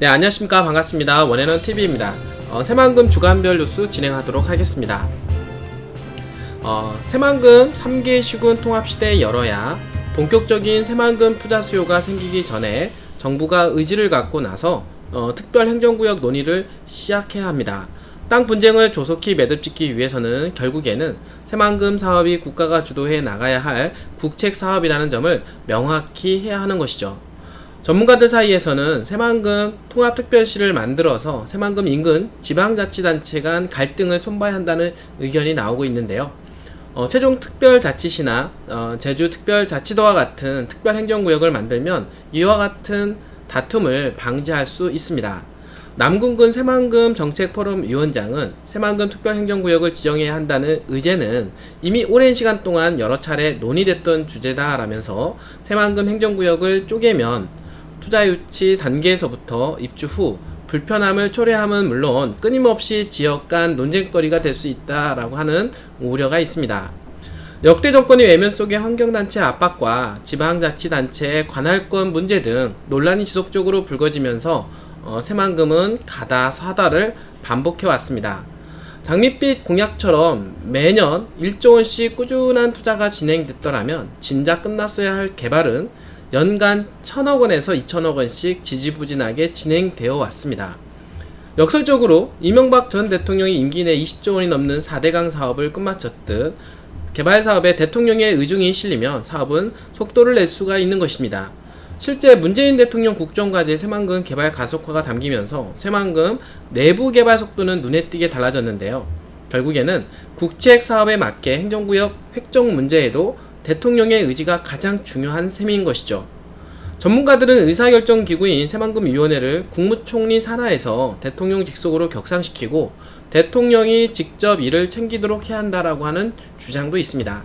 네, 안녕하십니까. 반갑습니다. 원해는 TV입니다. 새만금 주간별 뉴스 진행하도록 하겠습니다. 새만금 3개 시군 통합시대에 열어야 본격적인 새만금 투자 수요가 생기기 전에 정부가 의지를 갖고 나서 특별행정구역 논의를 시작해야 합니다. 땅 분쟁을 조속히 매듭짓기 위해서는 결국에는 새만금 사업이 국가가 주도해 나가야 할 국책 사업이라는 점을 명확히 해야 하는 것이죠. 전문가들 사이에서는 새만금 통합특별시를 만들어서 새만금 인근 지방자치단체 간 갈등을 손봐야 한다는 의견이 나오고 있는데요. 세종특별자치시나 제주특별자치도와 같은 특별행정구역을 만들면 이와 같은 다툼을 방지할 수 있습니다. 남궁근 새만금 정책포럼 위원장은 새만금 특별행정구역을 지정해야 한다는 의제는 이미 오랜 시간 동안 여러 차례 논의됐던 주제다라면서 새만금 행정구역을 쪼개면 투자유치 단계에서부터 입주 후 불편함을 초래함은 물론 끊임없이 지역 간 논쟁거리가 될 수 있다라고 하는 우려가 있습니다. 역대 정권의 외면 속의 환경단체 압박과 지방자치단체의 관할권 문제 등 논란이 지속적으로 불거지면서 새만금은 가다사다를 반복해왔습니다. 장밋빛 공약처럼 매년 1조 원씩 꾸준한 투자가 진행됐더라면 진작 끝났어야 할 개발은 연간 1,000억 원에서 2,000억 원씩 지지부진하게 진행되어 왔습니다. 역설적으로 이명박 전 대통령이 임기 내 20조 원이 넘는 4대강 사업을 끝마쳤듯 개발 사업에 대통령의 의중이 실리면 사업은 속도를 낼 수가 있는 것입니다. 실제 문재인 대통령 국정과제 새만금 개발 가속화가 담기면서 새만금 내부 개발 속도는 눈에 띄게 달라졌는데요. 결국에는 국책 사업에 맞게 행정구역 획정 문제에도 대통령의 의지가 가장 중요한 셈인 것이죠. 전문가들은 의사결정 기구인 새만금위원회를 국무총리 산하에서 대통령 직속으로 격상시키고 대통령이 직접 이를 챙기도록 해야 한다라고 하는 주장도 있습니다.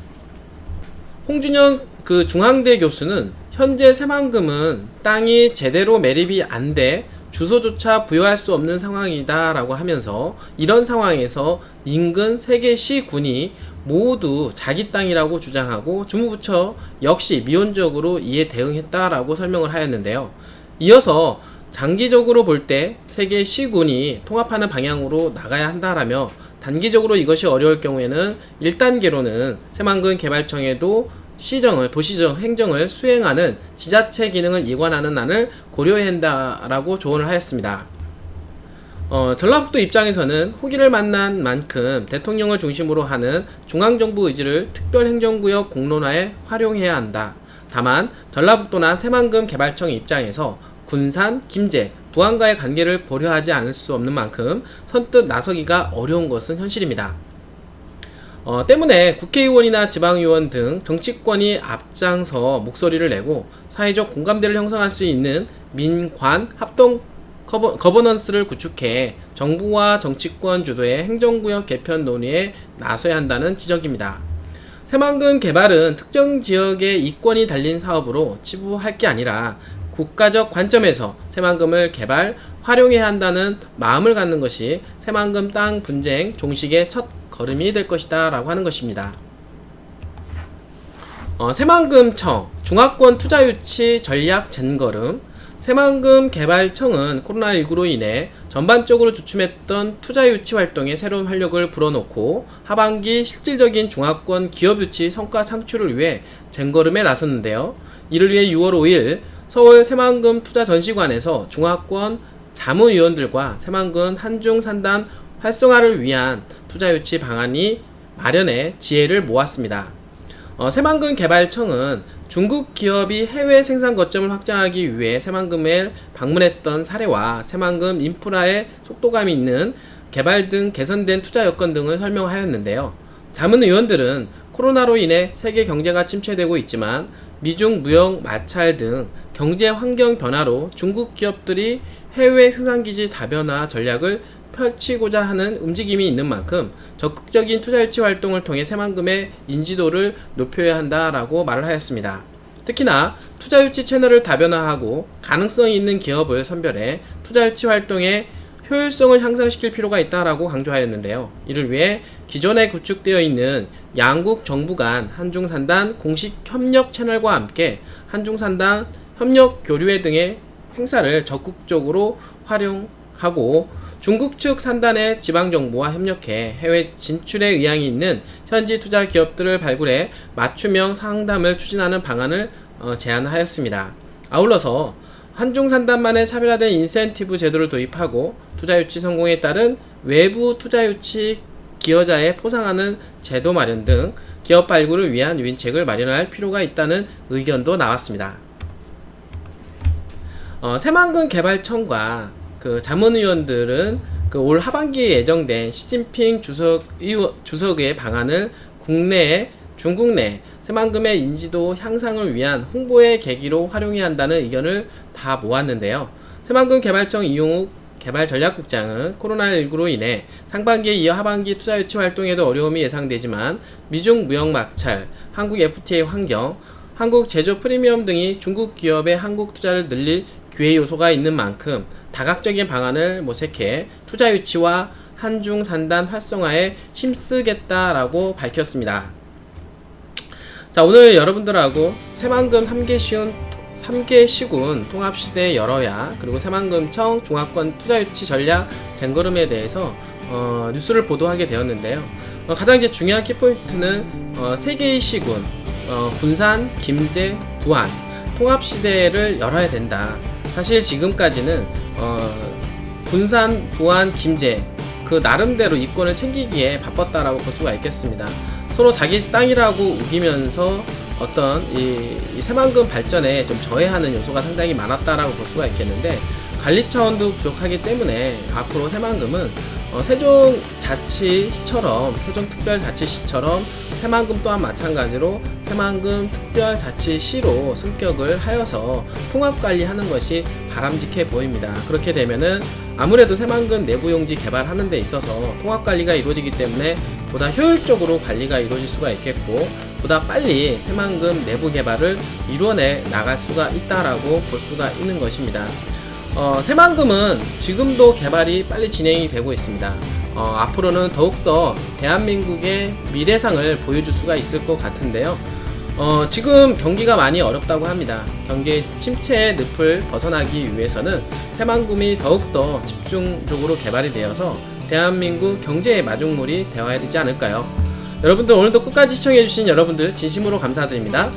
홍준영 중앙대 교수는 현재 새만금은 땅이 제대로 매립이 안 돼 주소조차 부여할 수 없는 상황이다 라고 하면서 이런 상황에서 인근 3개 시군이 모두 자기 땅이라고 주장하고 주무부처 역시 미온적으로 이에 대응했다라고 설명을 하였는데요. 이어서 장기적으로 볼 때 세계 시군이 통합하는 방향으로 나가야 한다라며 단기적으로 이것이 어려울 경우에는 1단계로는 새만금 개발청에도 도시정 행정을 수행하는 지자체 기능을 이관하는 안을 고려해야 한다라고 조언을 하였습니다. 전라북도 입장에서는 호기를 만난 만큼 대통령을 중심으로 하는 중앙정부 의지를 특별행정구역 공론화에 활용해야 한다. 다만 전라북도나 새만금 개발청 입장에서 군산, 김제, 부안과의 관계를 보려하지 않을 수 없는 만큼 선뜻 나서기가 어려운 것은 현실입니다. 때문에 국회의원이나 지방의원 등 정치권이 앞장서 목소리를 내고 사회적 공감대를 형성할 수 있는 민관 합동 거버넌스를 구축해 정부와 정치권 주도의 행정구역 개편 논의에 나서야 한다는 지적입니다. 새만금 개발은 특정 지역의 이권이 달린 사업으로 치부할 게 아니라 국가적 관점에서 새만금을 개발, 활용해야 한다는 마음을 갖는 것이 새만금 땅 분쟁 종식의 첫 걸음이 될 것이다 라고 하는 것입니다. 새만금청 중화권 투자유치 전략 젠걸음. 새만금 개발청은 코로나19로 인해 전반적으로 주춤했던 투자유치 활동에 새로운 활력을 불어넣고 하반기 실질적인 중화권 기업유치 성과 창출을 위해 젠걸음에 나섰는데요. 이를 위해 6월 5일 서울 새만금 투자전시관에서 중화권 자무위원들과 새만금 한중산단 활성화를 위한 투자유치 방안이 마련해 지혜를 모았습니다. 새만금 개발청은 중국 기업이 해외 생산 거점을 확장하기 위해 새만금에 방문했던 사례와 새만금 인프라의 속도감이 있는 개발 등 개선된 투자 여건 등을 설명하였는데요. 자문위원들은 코로나로 인해 세계 경제가 침체되고 있지만 미중 무역 마찰 등 경제 환경 변화로 중국 기업들이 해외 생산기지 다변화 전략을 펼치고자 하는 움직임이 있는 만큼 적극적인 투자유치 활동을 통해 새만금의 인지도를 높여야 한다라고 말을 하였습니다. 특히나 투자유치 채널을 다변화하고 가능성이 있는 기업을 선별해 투자유치 활동의 효율성을 향상시킬 필요가 있다라고 강조하였는데요. 이를 위해 기존에 구축되어 있는 양국 정부 간 한중산단 공식 협력 채널과 함께 한중산단 협력 교류회 등의 행사를 적극적으로 활용하고 중국 측 산단의 지방정부와 협력해 해외 진출에 의향이 있는 현지 투자 기업들을 발굴해 맞춤형 상담을 추진하는 방안을 제안하였습니다. 아울러서 한중 산단만의 차별화된 인센티브 제도를 도입하고 투자 유치 성공에 따른 외부 투자 유치 기여자에 포상하는 제도 마련 등 기업 발굴을 위한 유인책을 마련할 필요가 있다는 의견도 나왔습니다. 새만금 개발청과 그 자문위원들은 그 올 하반기에 예정된 시진핑 주석의 방안을 국내에 중국 내 새만금의 인지도 향상을 위한 홍보의 계기로 활용해야 한다는 의견을 다 모았는데요. 새만금 개발청 이용욱 개발전략국장은 코로나19로 인해 상반기에 이어 하반기 투자 유치 활동에도 어려움이 예상되지만 미중 무역 막찰, 한국 FTA 환경, 한국 제조 프리미엄 등이 중국 기업의 한국 투자를 늘릴 기회 요소가 있는 만큼 다각적인 방안을 모색해 투자 유치와 한중 산단 활성화에 힘쓰겠다라고 밝혔습니다. 자, 오늘 여러분들하고 새만금 3개 시군 통합시대 열어야 그리고 새만금청 중화권 투자유치 전략 쟁걸음에 대해서 뉴스를 보도하게 되었는데요. 가장 이제 중요한 키포인트는 3개의 시군 군산, 김제, 부안 통합시대를 열어야 된다. 사실 지금까지는 군산, 부안, 김제 그 나름대로 이권을 챙기기에 바빴다라고 볼 수가 있겠습니다. 서로 자기 땅이라고 우기면서 어떤 이 새만금 발전에 좀 저해하는 요소가 상당히 많았다라고 볼 수가 있겠는데, 관리 차원도 부족하기 때문에 앞으로 새만금은 세종자치시처럼 세종특별자치시처럼 새만금 또한 마찬가지로 새만금 특별자치시로 승격을 하여서 통합관리하는 것이 바람직해 보입니다. 그렇게 되면은 아무래도 새만금 내부용지 개발하는 데 있어서 통합관리가 이루어지기 때문에 보다 효율적으로 관리가 이루어질 수가 있겠고 보다 빨리 새만금 내부 개발을 이루어내 나갈 수가 있다라고 볼 수가 있는 것입니다. 새만금은 지금도 개발이 빨리 진행이 되고 있습니다. 앞으로는 더욱더 대한민국의 미래상을 보여줄 수가 있을 것 같은데요. 지금 경기가 많이 어렵다고 합니다. 경기 침체의 늪을 벗어나기 위해서는 새만금이 더욱더 집중적으로 개발이 되어서 대한민국 경제의 마중물이 되어야 되지 않을까요? 여러분들 오늘도 끝까지 시청해주신 여러분들 진심으로 감사드립니다.